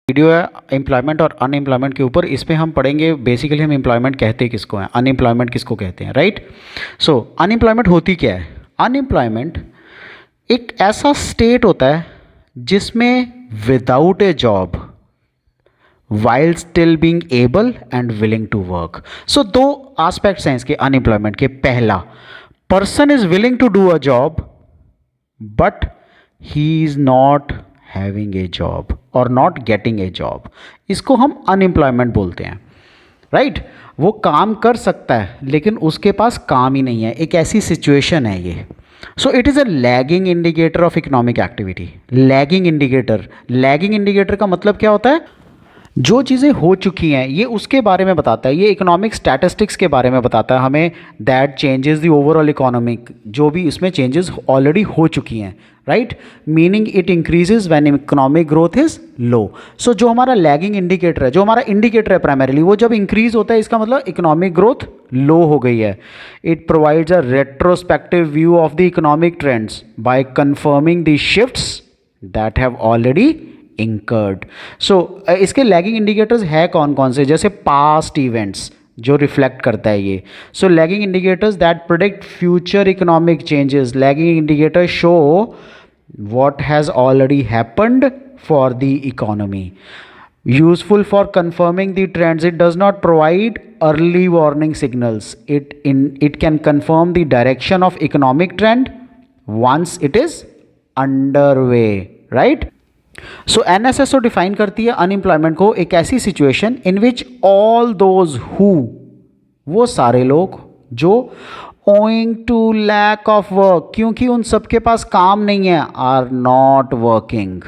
Video है employment और unemployment के ऊपर। इस पे हम पढ़ेंगे बेसिकली हम एम्प्लॉयमेंट कहते किसको हैं, अनएम्प्लॉयमेंट किसको कहते हैं, राइट। सो अनएम्प्लॉयमेंट होती क्या है? अनएम्प्लॉयमेंट एक ऐसा स्टेट होता है जिसमें without a job while still being able and willing to work. So दो एस्पेक्ट्स हैं इसके अनएम्प्लॉयमेंट के। पहला, person is willing to do a job but he is not having a job और नॉट गेटिंग ए जॉब, इसको हम unemployment बोलते हैं, राइट। वो काम कर सकता है लेकिन उसके पास काम ही नहीं है, एक ऐसी सिचुएशन है ये। So it is a lagging indicator of economic activity. Lagging indicator का मतलब क्या होता है? जो चीज़ें हो चुकी हैं ये उसके बारे में बताता है, ये इकोनॉमिक स्टैटिस्टिक्स के बारे में बताता है हमें, that changes the overall economic, जो भी इसमें चेंजेस ऑलरेडी हो चुकी हैं, right. Meaning it increases when economic growth is low. So जो हमारा लैगिंग इंडिकेटर है, जो हमारा इंडिकेटर है प्राइमरीली, वो जब इंक्रीज होता है इसका मतलब इकोनॉमिक ग्रोथ लो हो गई है। It provides a retrospective view of the economic trends by confirming the shifts that have already incurred. So इसके लैगिंग इंडिकेटर्स है कौन कौन से? जैसे पास्ट इवेंट्स जो रिफ्लेक्ट करता है ये। So lagging indicators that predict future economic changes. Lagging indicators show what has already happened for the economy. Useful for confirming the trends. It does not provide early warning signals. It can confirm the direction of economic trend once it is underway, right? So NSSO define करती है unemployment को एक ऐसी situation in which all those who, वो सारे लोग जो owing to lack of work, क्योंकि उन सबके पास काम नहीं है, are not working.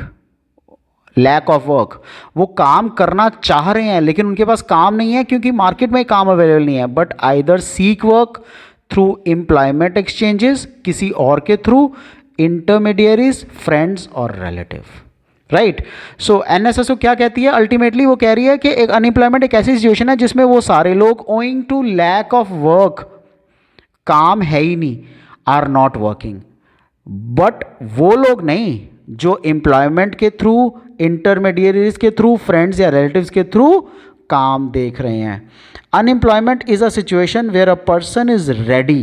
Lack of work, वो काम करना चाह रहे हैं लेकिन उनके पास काम नहीं है क्योंकि मार्केट में काम अवेलेबल नहीं है। But either seek work through employment exchanges, किसी और के थ्रू, इंटरमीडियरीज, फ्रेंड्स और रिलेटिव, राइट। सो एनएसएसओ क्या कहती है अल्टीमेटली? वो कह रही है कि एक अनएम्प्लॉयमेंट एक ऐसी सिचुएशन है जिसमें वो सारे लोग owing to lack of work, काम है ही नहीं, आर नॉट वर्किंग। बट वो लोग नहीं जो एम्प्लॉयमेंट के थ्रू, इंटरमीडियरीज के थ्रू, फ्रेंड्स या रिलेटिव्स के थ्रू काम देख रहे हैं। Unemployment is a situation where a person is ready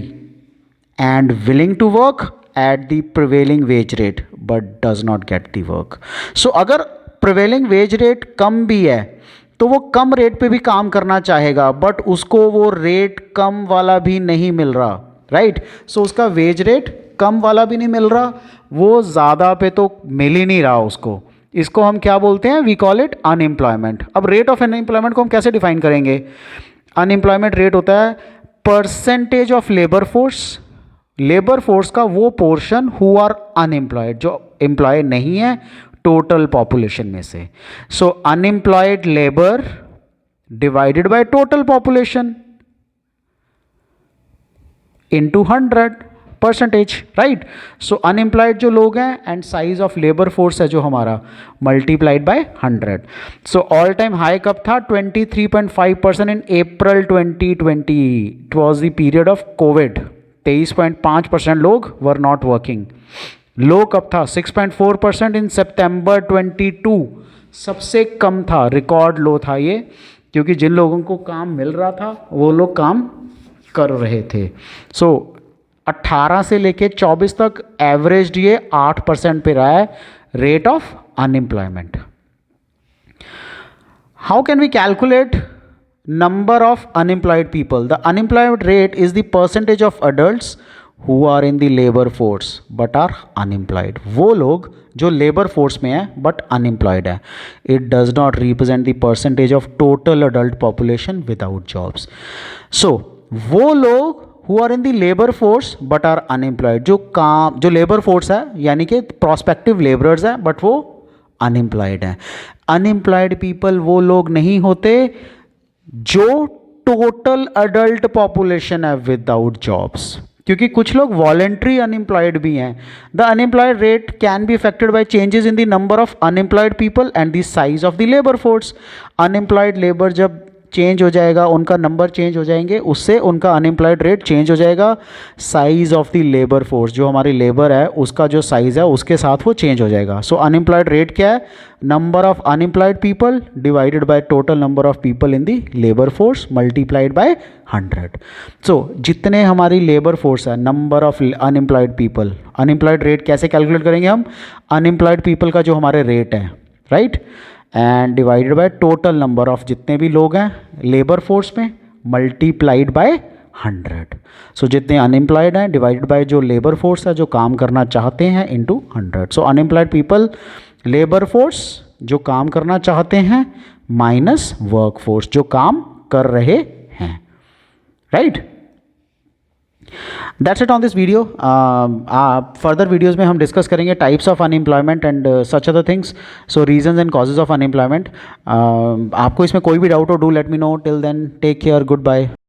and willing to work at the prevailing wage rate but does not get the work. So अगर prevailing wage rate कम भी है तो वो कम रेट पे भी काम करना चाहेगा बट उसको वो रेट कम वाला भी नहीं मिल रहा, राइट। सो उसका वेज रेट कम वाला भी नहीं मिल रहा, वो ज़्यादा पे तो मिल ही नहीं रहा उसको। इसको हम क्या बोलते हैं? We call it unemployment. अब रेट ऑफ अनएम्प्लॉयमेंट को हम कैसे डिफाइन करेंगे? अनएम्प्लॉयमेंट रेट होता है परसेंटेज ऑफ लेबर फोर्स का वो पोर्शन हु आर अनएम्प्लॉयड, जो एम्प्लॉय नहीं है टोटल पॉपुलेशन में से। So unemployed labour divided by total population into 100%, right. So unemployed जो लोग हैं and size of labour force है जो हमारा, multiplied by 100। So all time high कब था? 23.5% in April 2020। It was the period of covid. 23.5% लोग वर नॉट वर्किंग। लो कब था? 6.4% इन सितंबर 22। सबसे कम था, रिकॉर्ड लो था ये, क्योंकि जिन लोगों को काम मिल रहा था वो लोग काम कर रहे थे। सो 18 से लेके 24 तक एवरेज ये 8% पे रहा है rate of unemployment. How can we calculate number of unemployed people? The unemployment rate is the percentage of adults who are in the labor force but are unemployed. वो लोग जो labor force में है but unemployed है. It does not represent the percentage of total adult population without jobs. So वो लोग who are in the labor force but are unemployed, जो labor force है यानी कि prospective laborers है but वो unemployed है. Unemployed people वो लोग नहीं होते जो टोटल अडल्ट पॉपुलेशन है विदाउट जॉब्स, क्योंकि कुछ लोग वॉलेंट्री अनएम्प्लॉयड भी हैं। The unemployed rate can be affected by changes in the number of unemployed people and the size of the labour force. Unemployed labour जब चेंज हो जाएगा, उनका नंबर चेंज हो जाएंगे, उससे उनका अनएम्प्लॉयड रेट चेंज हो जाएगा। Size of the labour force, जो हमारी लेबर है उसका जो साइज़ है उसके साथ वो चेंज हो जाएगा। सो अनएम्प्लॉयड रेट क्या है? Number of unemployed people divided by total number of people in the labour force multiplied by 100। सो जितने हमारी लेबर फोर्स है, number of unemployed people, unemployed rate कैसे कैलकुलेट करेंगे हम? अनएम्प्लॉयड पीपल का जो हमारे रेट है, right, and divided by total number of जितने भी लोग हैं लेबर फोर्स में मल्टीप्लाइड बाय 100। सो जितने अनएम्प्लॉयड हैं डिवाइडेड बाय जो लेबर फोर्स है जो काम करना चाहते हैं इनटू 100। सो अनएम्प्लॉयड पीपल, लेबर फोर्स जो काम करना चाहते हैं, माइनस वर्क फोर्स जो काम कर रहे हैं, right. That's it on this video. Further videos में हम डिस्कस करेंगे types of unemployment and such other things, so reasons and causes of unemployment. आपको इसमें कोई भी डाउट हो, do let me know. Till then take care, good bye.